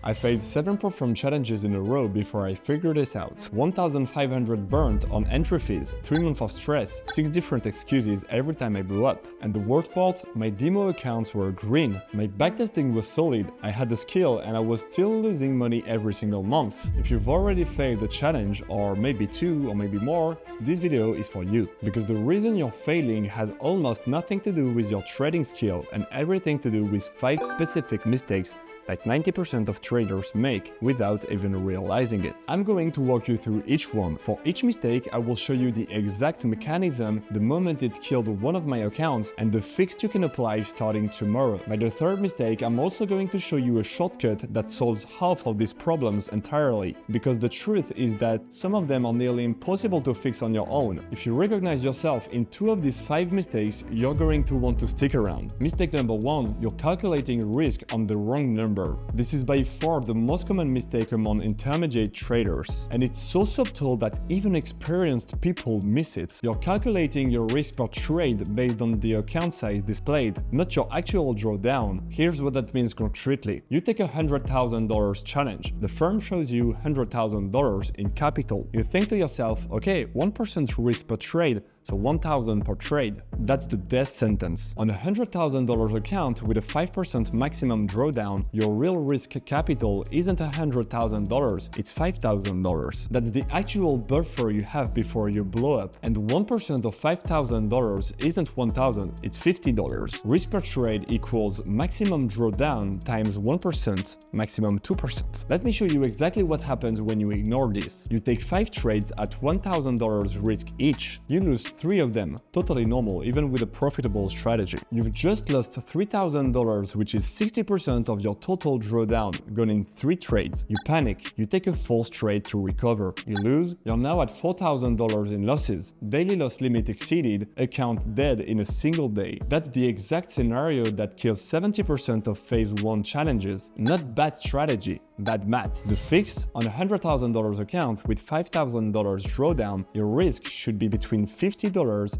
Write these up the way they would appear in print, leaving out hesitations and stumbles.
I failed 7 perform challenges in a row before I figured this out. 1,500 burnt on entry fees, 3 months of stress, 6 different excuses every time I blew up. And the worst part, my demo accounts were green. My backtesting was solid, I had the skill, and I was still losing money every single month. If you've already failed a challenge, or maybe 2 or maybe more, this video is for you. Because the reason you're failing has almost nothing to do with your trading skill and everything to do with 5 specific mistakes that 90% of traders make without even realizing it. I'm going to walk you through each one. For each mistake, I will show you the exact mechanism, the moment it killed one of my accounts, and the fix you can apply starting tomorrow. By the third mistake, I'm also going to show you a shortcut that solves half of these problems entirely, because the truth is that some of them are nearly impossible to fix on your own. If you recognize yourself in 2 of these 5 mistakes, you're going to want to stick around. Mistake number 1, you're calculating risk on the wrong number. This is by far the most common mistake among intermediate traders, and it's so subtle that even experienced people miss it. You're calculating your risk per trade based on the account size displayed, not your actual drawdown. Here's what that means concretely. You take a $100,000 challenge. The firm shows you $100,000 in capital. You think to yourself, okay, 1% risk per trade, so 1,000 per trade. That's the death sentence. On a $100,000 account with a 5% maximum drawdown, your real risk capital isn't $100,000, it's $5,000. That's the actual buffer you have before you blow up. And 1% of $5,000 isn't 1,000, it's $50. Risk per trade equals maximum drawdown times 1%, maximum 2%. Let me show you exactly what happens when you ignore this. You take 5 trades at $1,000 risk each. You lose 3 of them, totally normal, even with a profitable strategy. You've just lost $3,000, which is 60% of your total drawdown, gone in 3 trades. You panic, you take a false trade to recover. You lose, you're now at $4,000 in losses. Daily loss limit exceeded, account dead in a single day. That's the exact scenario that kills 70% of phase 1 challenges. Not bad strategy, bad math. The fix, on a $100,000 account with $5,000 drawdown, your risk should be between $50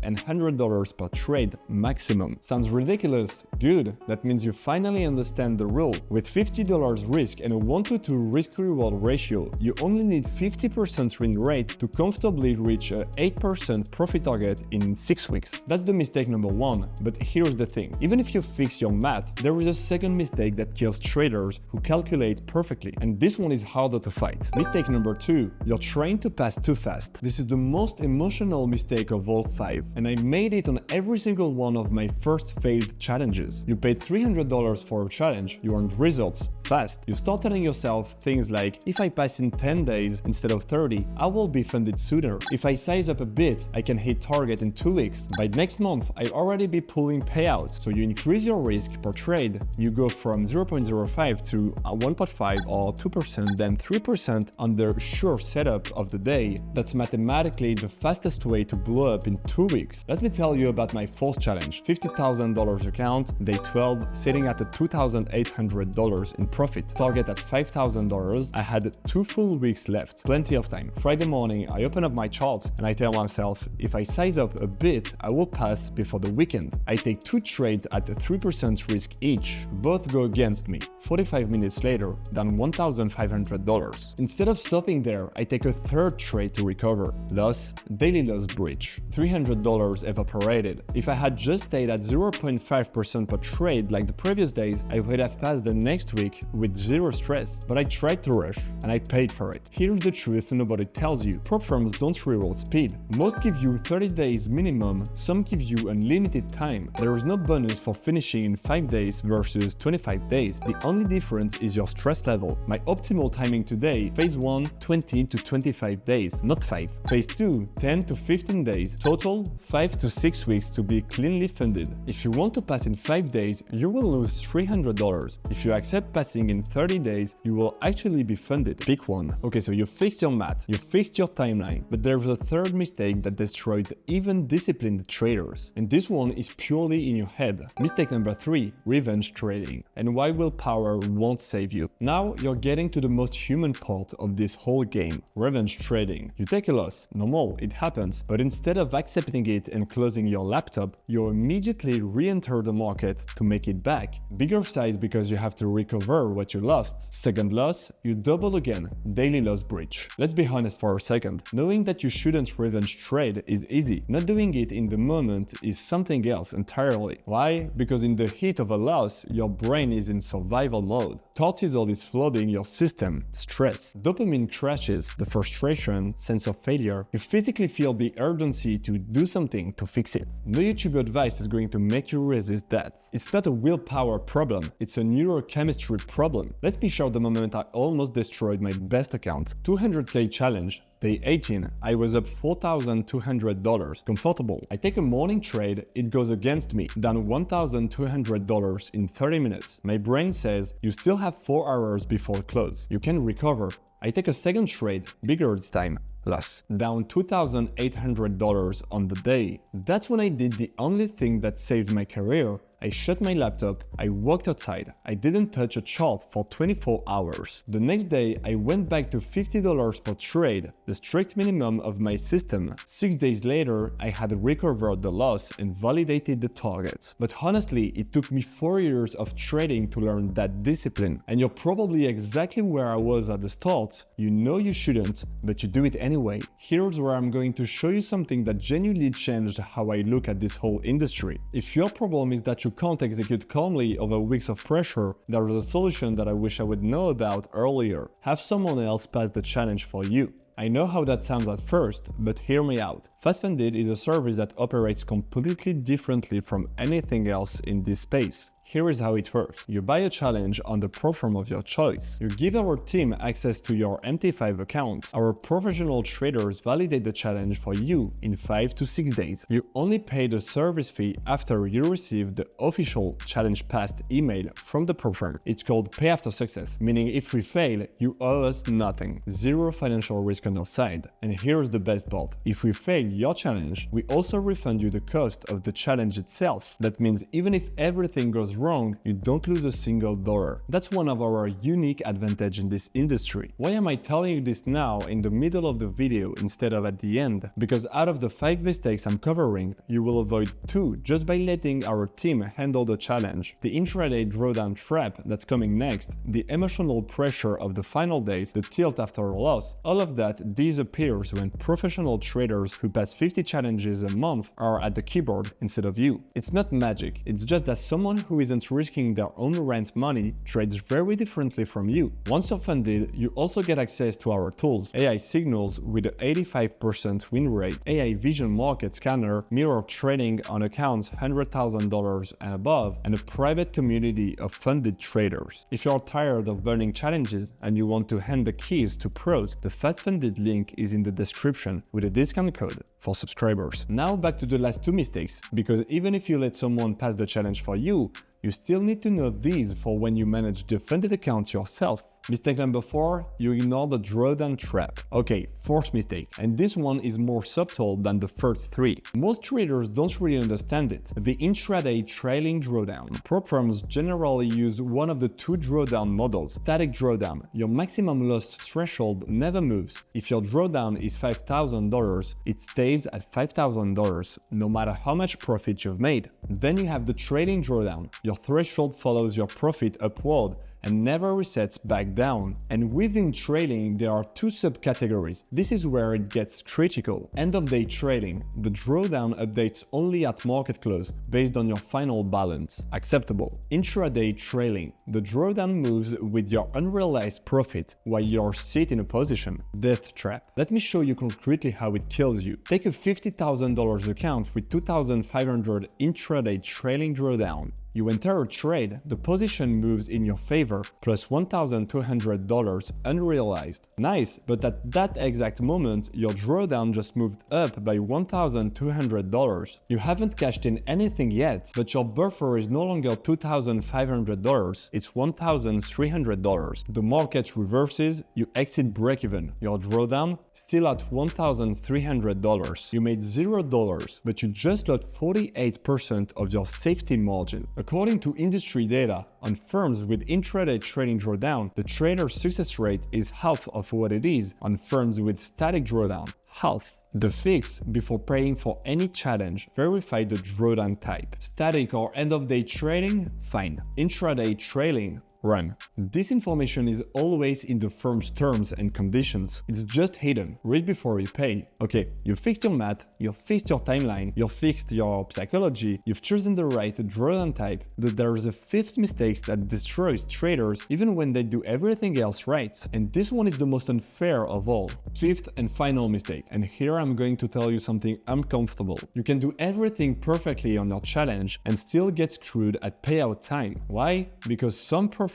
and $100 per trade maximum. Sounds ridiculous? Good. That means you finally understand the rule. With $50 risk and a 1-to-2 risk-reward ratio, you only need 50% win rate to comfortably reach a 8% profit target in 6 weeks. That's the mistake number 1. But here's the thing. Even if you fix your math, there is a second mistake that kills traders who calculate perfectly. And this one is harder to fight. Mistake number 2. You're trying to pass too fast. This is the most emotional mistake of all 5, and I made it on every single one of my first failed challenges. You paid $300 for a challenge, you earned results fast. You start telling yourself things like, if I pass in 10 days instead of 30, I will be funded sooner. If I size up a bit, I can hit target in 2 weeks. By next month, I'll already be pulling payouts. So you increase your risk per trade. You go from 0.05 to 1.5 or 2%, then 3% on the sure setup of the day. That's mathematically the fastest way to blow up in 2 weeks. Let me tell you about my 4th challenge. $50,000 account, day 12, sitting at $2,800 in profit. Target at $5,000. I had 2 full weeks left. Plenty of time. Friday morning, I open up my charts and I tell myself, if I size up a bit, I will pass before the weekend. I take 2 trades at 3% risk each. Both go against me. 45 minutes later, down $1,500. Instead of stopping there, I take a 3rd trade to recover. Loss, daily loss breach. $300 evaporated. If I had just stayed at 0.5% per trade like the previous days, I would have passed the next week with 0 stress. But I tried to rush, and I paid for it. Here's the truth nobody tells you. Prop firms don't reward speed. Most give you 30 days minimum, some give you unlimited time. There is no bonus for finishing in 5 days versus 25 days. The only difference is your stress level. My optimal timing today, phase 1, 20 to 25 days, not 5. Phase 2, 10 to 15 days. Total, 5 to 6 weeks to be cleanly funded. If you want to pass in 5 days, you will lose $300. If you accept passing in 30 days, you will actually be funded. Pick one. Okay, so you fixed your math, you fixed your timeline, but there's a third mistake that destroyed even disciplined traders. And this one is purely in your head. Mistake number 3, revenge trading, and why willpower won't save you. Now you're you're getting to the most human part of this whole game, revenge trading. You take a loss, normal, it happens, but instead of accepting it and closing your laptop, you immediately re-enter the market to make it back. Bigger size because you have to recover what you lost. Second loss, you double again, daily loss breach. Let's be honest for a second. Knowing that you shouldn't revenge trade is easy. Not doing it in the moment is something else entirely. Why? Because in the heat of a loss, your brain is in survival mode. Cortisol is flooding your system, stress. Dopamine crashes, the frustration, sense of failure. You physically feel the urgency to do something to fix it. No YouTube advice is going to make you resist that. It's not a willpower problem, it's a neurochemistry problem. Let me share the moment I almost destroyed my best account. 200k challenge. Day 18, I was up $4,200, comfortable. I take a morning trade, it goes against me, down $1,200 in 30 minutes. My brain says, you still have 4 hours before close, you can recover. I take a second trade, bigger this time, loss, down $2,800 on the day. That's when I did the only thing that saved my career. I shut my laptop, I walked outside, I didn't touch a chart for 24 hours. The next day, I went back to $50 per trade, the strict minimum of my system. 6 days later, I had recovered the loss and validated the target. But honestly, it took me 4 years of trading to learn that discipline. And you're probably exactly where I was at the start. You know you shouldn't, but you do it anyway. Here's where I'm going to show you something that genuinely changed how I look at this whole industry. If your problem is that you can't execute calmly over weeks of pressure, there is a solution that I wish I would know about earlier. Have someone else pass the challenge for you. I know how that sounds at first, but hear me out. FastFunded is a service that operates completely differently from anything else in this space. Here is how it works. You buy a challenge on the platform of your choice. You give our team access to your MT5 account. Our professional traders validate the challenge for you in 5 to 6 days. You only pay the service fee after you receive the official challenge passed email from the platform. It's called pay after success, meaning if we fail, you owe us nothing. Zero financial risk on our side. And here's the best part. If we fail your challenge, we also refund you the cost of the challenge itself. That means even if everything goes wrong, you don't lose a single dollar. That's one of our unique advantage in this industry. Why am I telling you this now in the middle of the video instead of at the end? Because out of the 5 mistakes I'm covering, you will avoid 2 just by letting our team handle the challenge. The intraday drawdown trap that's coming next, the emotional pressure of the final days, the tilt after a loss, all of that disappears when professional traders who pass 50 challenges a month are at the keyboard instead of you. It's not magic, it's just that someone who isn't risking their own rent money trades very differently from you. Once you're funded, you also get access to our tools, AI Signals with an 85% win rate, AI Vision Market Scanner, mirror trading on accounts $100,000 and above, and a private community of funded traders. If you're tired of burning challenges and you want to hand the keys to pros, the FastFunded link is in the description with a discount code for subscribers. Now back to the last 2 mistakes, because even if you let someone pass the challenge for you, you still need to know these for when you manage the funded accounts yourself. Mistake number 4, you ignore the drawdown trap. Okay, 4th mistake, and this one is more subtle than the first 3. Most traders don't really understand it. The intraday trailing drawdown. Prop firms generally use one of the 2 drawdown models. Static drawdown. Your maximum loss threshold never moves. If your drawdown is $5,000, it stays at $5,000 no matter how much profit you've made. Then you have the trailing drawdown. Your threshold follows your profit upward and never resets back down. And within trading, there are 2 subcategories. This is where it gets critical. End of day trading. The drawdown updates only at market close based on your final balance. Acceptable. Intraday trailing. The drawdown moves with your unrealized profit while you're sit in a position. Death trap. Let me show you concretely how it kills you. Take a $50,000 account with 2,500 intraday trailing drawdown. You enter a trade, the position moves in your favor, plus $1,200 unrealized. Nice, but at that exact moment, your drawdown just moved up by $1,200. You haven't cashed in anything yet, but your buffer is no longer $2,500, it's $1,300. The market reverses, you exit break-even. Your drawdown still at $1,300. You made $0, but you just lost 48% of your safety margin. According to industry data, on firms with intraday trading drawdown, the trader's success rate is half of what it is on firms with static drawdown. Half. The fix, before paying for any challenge, verify the drawdown type. Static or end-of-day trading? Fine. Intraday trailing? Run. This information is always in the firm's terms and conditions. It's just hidden. Read before you pay. Okay, you fixed your math, you fixed your timeline, you fixed your psychology, you've chosen the right drawdown type, but there is a fifth mistake that destroys traders even when they do everything else right. And this one is the most unfair of all. Fifth and final mistake. And here I'm going to tell you something uncomfortable. You can do everything perfectly on your challenge and still get screwed at payout time. Why? Because some firms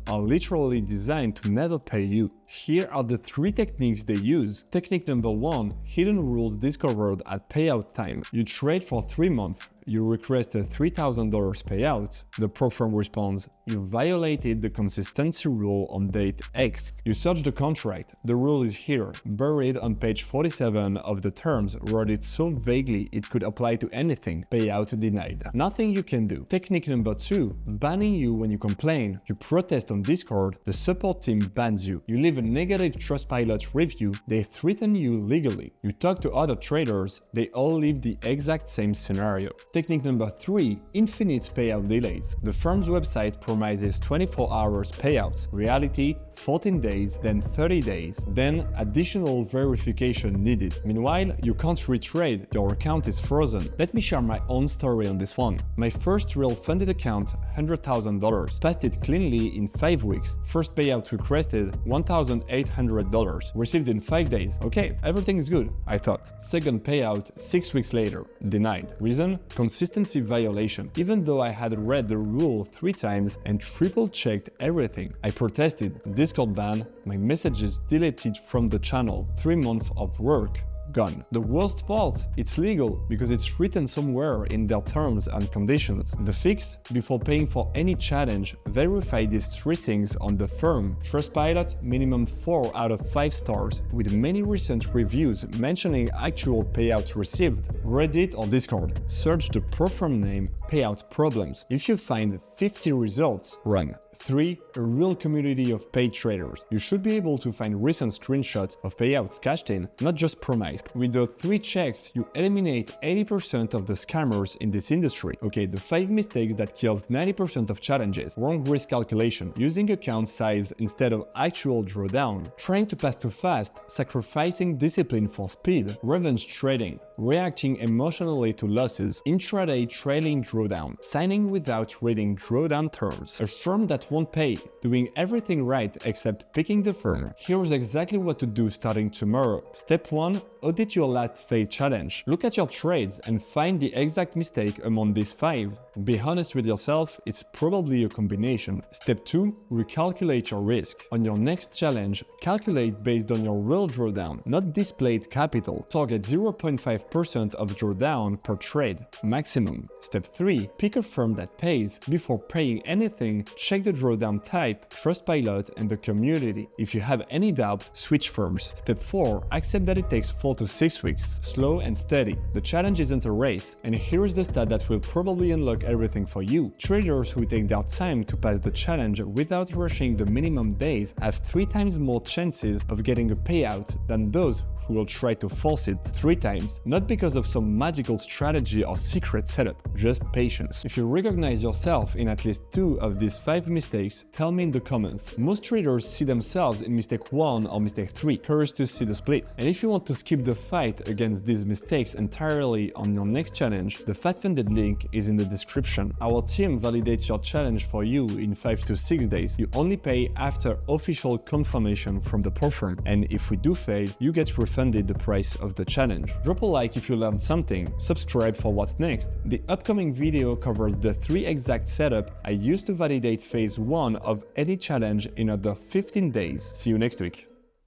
are literally designed to never pay you. Here are the 3 techniques they use. Technique number 1, hidden rules discovered at payout time. You trade for 3 months. You request a $3,000 payout. The pro firm responds, you violated the consistency rule on date X. You search the contract. The rule is here, buried on page 47 of the terms, worded so vaguely it could apply to anything. Payout denied. Nothing you can do. Technique number 2, banning you when you complain. You protest on Discord, the support team bans you. You leave a negative Trustpilot review, they threaten you legally. You talk to other traders, they all leave the exact same scenario. Technique number 3, infinite payout delays. The firm's website promises 24 hours payouts. Reality, 14 days, then 30 days, then additional verification needed. Meanwhile, you can't retrade, your account is frozen. Let me share my own story on this one. My first real funded account, $100,000, passed it cleanly in 5 weeks. First payout requested, $1,800, received in 5 days. Okay, everything is good, I thought. Second payout, 6 weeks later, denied. Reason? Consistency violation. Even though I had read the rule 3 times and triple-checked everything. I protested, Discord ban, my messages deleted from the channel, 3 months of work. Gone. The worst part, it's legal because it's written somewhere in their terms and conditions. The fix, before paying for any challenge, verify these 3 things on the firm. Trustpilot, minimum 4 out of 5 stars, with many recent reviews mentioning actual payouts received. Reddit or Discord. Search the pro firm name, payout problems. If you find 50 results, run. 3. A real community of paid traders. You should be able to find recent screenshots of payouts cashed in, not just promised. With the 3 checks, you eliminate 80% of the scammers in this industry. Okay, the 5 mistakes that kills 90% of challenges. Wrong risk calculation, using account size instead of actual drawdown, trying to pass too fast, sacrificing discipline for speed, revenge trading, reacting emotionally to losses, intraday trailing drawdown, signing without reading drawdown terms, a firm that won't pay, doing everything right except picking the firm. Here's exactly what to do starting tomorrow. Step 1. Audit your last failed challenge. Look at your trades and find the exact mistake among these 5. Be honest with yourself, it's probably a combination. Step 2. Recalculate your risk. On your next challenge, calculate based on your real drawdown, not displayed capital. Target 0.5% of drawdown per trade, maximum. Step 3. Pick a firm that pays. Before paying anything, check the drawdown type, Trustpilot, and the community. If you have any doubt, switch firms. Step 4. Accept that it takes 4 to 6 weeks. Slow and steady. The challenge isn't a race, and here's the stat that will probably unlock everything for you. Traders who take their time to pass the challenge without rushing the minimum days have 3 times more chances of getting a payout than those who will try to force it 3 times, not because of some magical strategy or secret setup, just patience. If you recognize yourself in at least 2 of these 5 mistakes, tell me in the comments. Most traders see themselves in mistake 1 or mistake 3. Curious to see the split. And if you want to skip the fight against these mistakes entirely on your next challenge, the FatFunded link is in the description. Our team validates your challenge for you in 5 to 6 days. You only pay after official confirmation from the pro firm, and if we do fail, you get refunded the price of the challenge. Drop a like if you learned something, subscribe for what's next. The upcoming video covers the 3 exact setup I used to validate phase 1 of any challenge in under 15 days. See you next week.